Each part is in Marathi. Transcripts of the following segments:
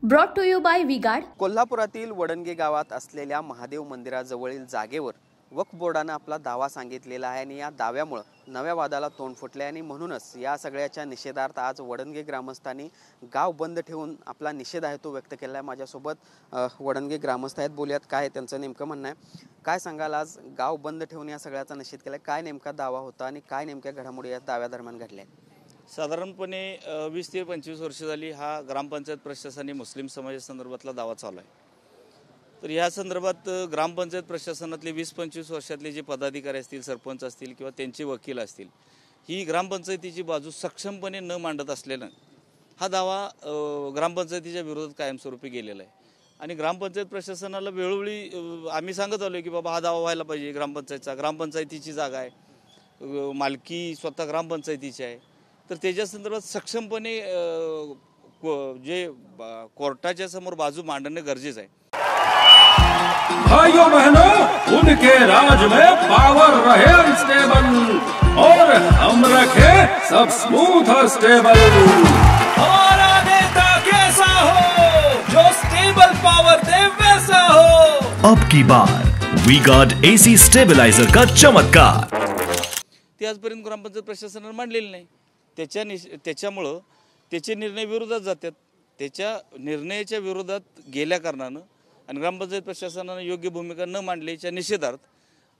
Brought to you by V-Guard. कोल्हापुरातील वडणगे गावात असलेल्या महादेव मंदिराजवळील जागेवर वक्फ बोर्डाने आपला दावा सांगितलेला आहे आणि या दाव्यामुळे नव्या वादाला तोंड फुटले आणि म्हणूनच या सगळ्याच्या निषेधार्थ आज वडणगे ग्रामस्थांनी गाव बंद ठेवून आपला निषेध आहे तो व्यक्त केला आहे। माझ्यासोबत वडणगे ग्रामस्थ आहेत, बोलूयात काय त्यांचं नेमकं म्हणणं आहे। काय सांगाल, आज गाव बंद ठेवून या सगळ्याचा निषेध केला, काय नेमका दावा होता आणि काय नेमक्या घडामोडी या दाव्यादरम्यान घडल्या? साधारणपणे 20 ते 25 वर्ष झाली हा ग्रामपंचायत प्रशासनाने मुस्लिम समाजासंदर्भातला दावा चालू आहे। तर या संदर्भात ग्रामपंचायत प्रशासनातले 20-25 वर्षातले जे पदाधिकारी असतील, सरपंच असतील किंवा त्यांचे वकील असतील, ही ग्रामपंचायतीची बाजू सक्षमपणे न मांडत असल्यानं हा दावा ग्रामपंचायतीच्या विरोधात कायमस्वरूपी गेलेला आहे। आणि ग्रामपंचायत प्रशासनाला वेळोवेळी आम्ही सांगत आलो की बाबा हा दावा व्हायला पाहिजे, ग्रामपंचायतीची जागा आहे, मालकी स्वतः ग्रामपंचायतीची आहे, तर त्याच्या संदर्भात सक्षमपणे जे कोर्टाच्या समोर बाजू मांडणं गरजेचं आहे। भाइयों बहनों, उनके राज में पावर रहे अनस्टेबल और हम रखे सब स्मूथ और स्टेबल। हमारा नेता कैसा हो जो स्टेबल पावर दे वैसा हो। अब की बार वी-गार्ड एसी स्टेबलाइजर का चमत्कार। ते आजपर्यंत ग्रामपंचायत प्रशासनाने मांडलेले नाही, त्याच्यामुळं त्याचे निर्णय विरोधात जातात। त्याच्या निर्णयाच्या विरोधात गेल्या कारणानं आणि ग्रामपंचायत प्रशासनानं योग्य भूमिका न मांडल्याच्या निषेधार्थ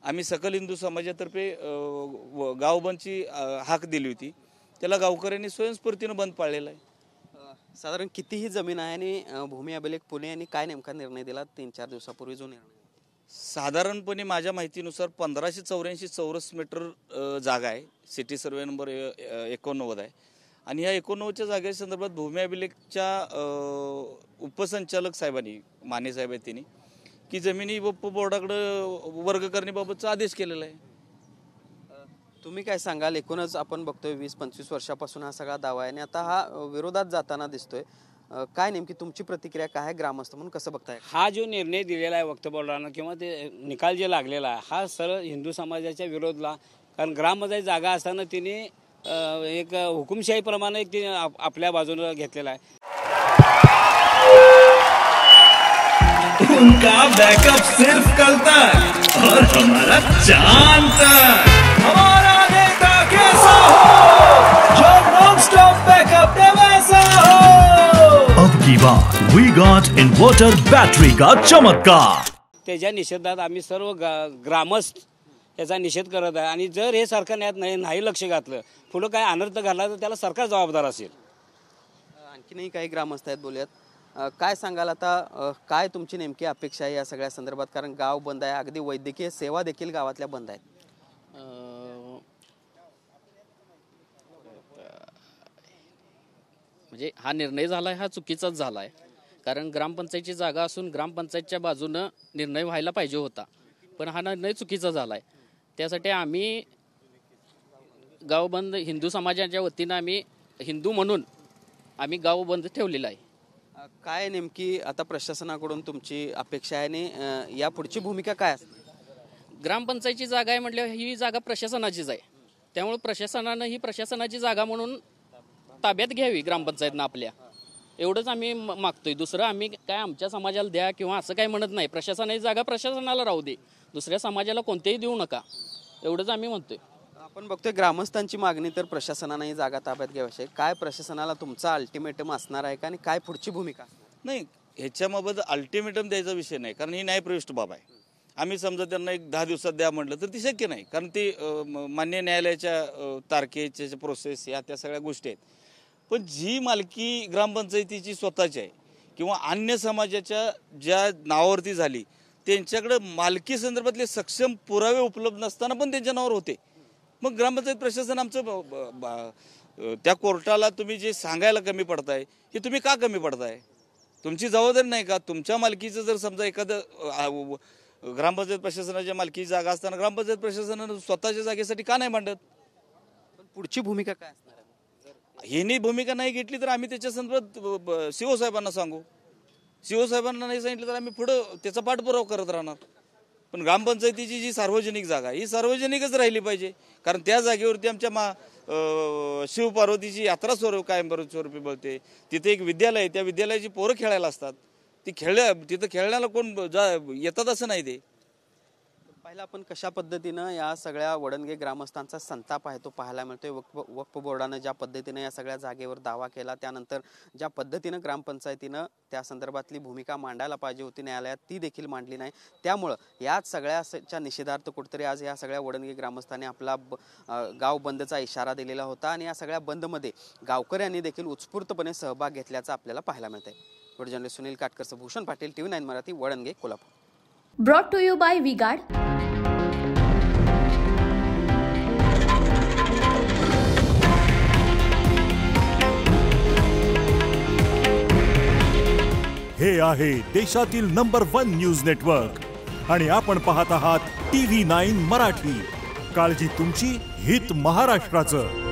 आम्ही सकल हिंदू समाजातर्फे गाव बंदची हाक दिली होती। त्याला गावकऱ्यांनी स्वयंस्फूर्तीनं बंद पाळलेला आहे। साधारण कितीही जमीन आहे आणि भूमी अभिलेख पुणे यांनी काय नेमका निर्णय दिला 3-4 दिवसापूर्वी जो निर्णय? साधारणपणे माझ्या माहितीनुसार 1584 चौरस मीटर जागा आहे, सिटी सर्वे नंबर 89 आहे। आणि या 89च्या जागेसंदर्भात भूमी अभिलेखच्या उपसंचालक साहेबांनी, माने साहेब आहेत, त्यांनी की जमिनी वक्फ बोर्डाकडे वर्ग करण्याबाबतचा आदेश केलेला आहे। तुम्ही काय सांगाल? एकूणच आपण बघतोय 20-25 वर्षापासून हा सगळा दावा आहे आणि आता हा विरोधात जाताना दिसतोय, काय नेमकी तुमची प्रतिक्रिया काय आहे ग्रामस्थ म्हणून, कसं बघताय? हा जो निर्णय दिलेला आहे वक्फ बोर्डानं किंवा ते निकाल जे लागलेला आहे हा सरळ हिंदू समाजाच्या विरोधाला, कारण ग्रामपंचायत जागा असताना तिने एक हुकुमशाहीप्रमाणे एक तिने आपल्या बाजूने घेतलेला आहे। उनका बैकअप सिर्फ कल तक और हमारा चांद तक। हमारा नेता कैसा हो जो नॉन स्टॉप बैकअप दे वैसा हो। अब की बार वी-गार्ड इन्वर्टर बैटरी का चमत्कार। त्याच्या निषेधात आम्ही सर्व ग्रामस्थ याचा निषेध करत आहे आणि जर हे सरकारने नाही लक्ष घातलं, पुढं काय अनर्थ घडला तर त्याला सरकार जबाबदार असेल। आणखीनही काही ग्रामस्थ आहेत, बोलूयात। काय सांगाल आता, काय तुमची नेमकी अपेक्षा आहे या सगळ्या संदर्भात? कारण गाव बंद आहे, अगदी वैद्यकीय सेवा देखील गावातल्या बंद आहेत। म्हणजे हा निर्णय झाला हा चुकीचाच झाला आहे, कारण ग्रामपंचायतीची जागा असून ग्रामपंचायतच्या बाजूनं निर्णय व्हायला पाहिजे होता, पण हा निर्णय चुकीचा झाला आहे। त्यासाठी आम्ही गाव बंद हिंदू समाजाच्या वतीनं आम्ही हिंदू म्हणून आम्ही गाव बंद ठेवलेला आहे। काय नेमकी आता प्रशासनाकडून तुमची अपेक्षा आहे आणि या पुढची भूमिका काय असते? ग्रामपंचायतीची जागा आहे म्हटल्यावर ही जागा प्रशासनाचीच आहे, त्यामुळे प्रशासनानं ही प्रशासनाची जागा म्हणून ताब्यात घ्यावी ग्रामपंचायतनं आपल्या, एवढंच आम्ही मागतोय। दुसरं आम्ही काय आमच्या समाजाला द्या किंवा असं काही म्हणत नाही, प्रशासनाची जागा प्रशासनाला राहू दे, दुसऱ्या समाजाला कोणतेही देऊ नका, एवढंच आम्ही म्हणतोय। आपण बघतोय ग्रामस्थांची मागणी तर प्रशासनाने ही जागा ताब्यात घ्यावी, काय प्रशासनाला तुमचा अल्टिमेटम असणार आहे का आणि काय पुढची भूमिका? नाही, ह्याच्याबाबत अल्टिमेटम द्यायचा विषय नाही, कारण ही न्यायप्रविष्ट बाब आहे। आम्ही समजा त्यांना एक 10 दिवसात द्या म्हटलं तर ती शक्य नाही, कारण ते मान्य न्यायालयाच्या तारखेच्या प्रोसेस या त्या सगळ्या गोष्टी आहेत। पण जी मालकी ग्रामपंचायतीची स्वतःची आहे किंवा अन्य समाजाच्या ज्या नावावरती झाली त्यांच्याकडे मालकी संदर्भातले सक्षम पुरावे उपलब्ध नसताना पण त्यांच्या नावावर होते, मग ग्रामपंचायत प्रशासन आमचं त्या कोर्टाला तुम्ही जे सांगायला कमी पडताय हे तुम्ही का कमी पडताय? तुमची जबाबदारी नाही का? तुमच्या मालकीचं जर समजा एखादं ग्रामपंचायत प्रशासनाच्या मालकीची जागा असताना ग्रामपंचायत प्रशासनानं स्वतःच्या जागेसाठी का नाही मांडत? पण पुढची भूमिका काय असणार आहे? ह्यांनी भूमिका नाही घेतली तर आम्ही त्याच्या संदर्भात सीओ साहेबांना सांगू, सीओ साहेबांना नाही सांगितलं तर आम्ही पुढं त्याचा पाठपुरावा करत राहणार। पण ग्रामपंचायतीची जी सार्वजनिक जागा ही सार्वजनिकच राहिली पाहिजे, कारण त्या जागेवरती आमच्या शिवपार्वतीची यात्रा कायम स्वरूपी बोलते. तिथे एक विद्यालय आहे, त्या विद्यालयाची पोरं खेळायला असतात. तिथं खेळण्याला कोण येतात असं नाही. ते पाहिलं आपण कशा पद्धतीनं या सगळ्या वडणगे ग्रामस्थांचा संताप आहे तो पाहायला मिळतोय. वक्फ बोर्डानं ज्या पद्धतीनं या सगळ्या जागेवर दावा केला, त्यानंतर ज्या पद्धतीनं ग्रामपंचायतीनं त्या संदर्भातली भूमिका मांडायला पाहिजे होती न्यायालयात, ती देखील मांडली नाही. त्यामुळं याच सगळ्याच्या निषेधार्थ कुठेतरी आज या सगळ्या वडणगे ग्रामस्थांनी आपला गाव बंदचा इशारा दिलेला होता आणि या सगळ्या बंदमध्ये गावकऱ्यांनी देखील उत्स्फूर्तपणे सहभाग घेतल्याचं आपल्याला पाहायला मिळतंय. Video journalist Sunil Katkar, Bhushan Patil, TV9 Marathi, Vadnage, Kolhapur. Brought to you by V-Guard. हे आहे देशातील नंबर 1 न्यूज नेटवर्क आणि आपण पाहत आहात TV9 मराठी. काळजी तुमची, हित महाराष्ट्राचं.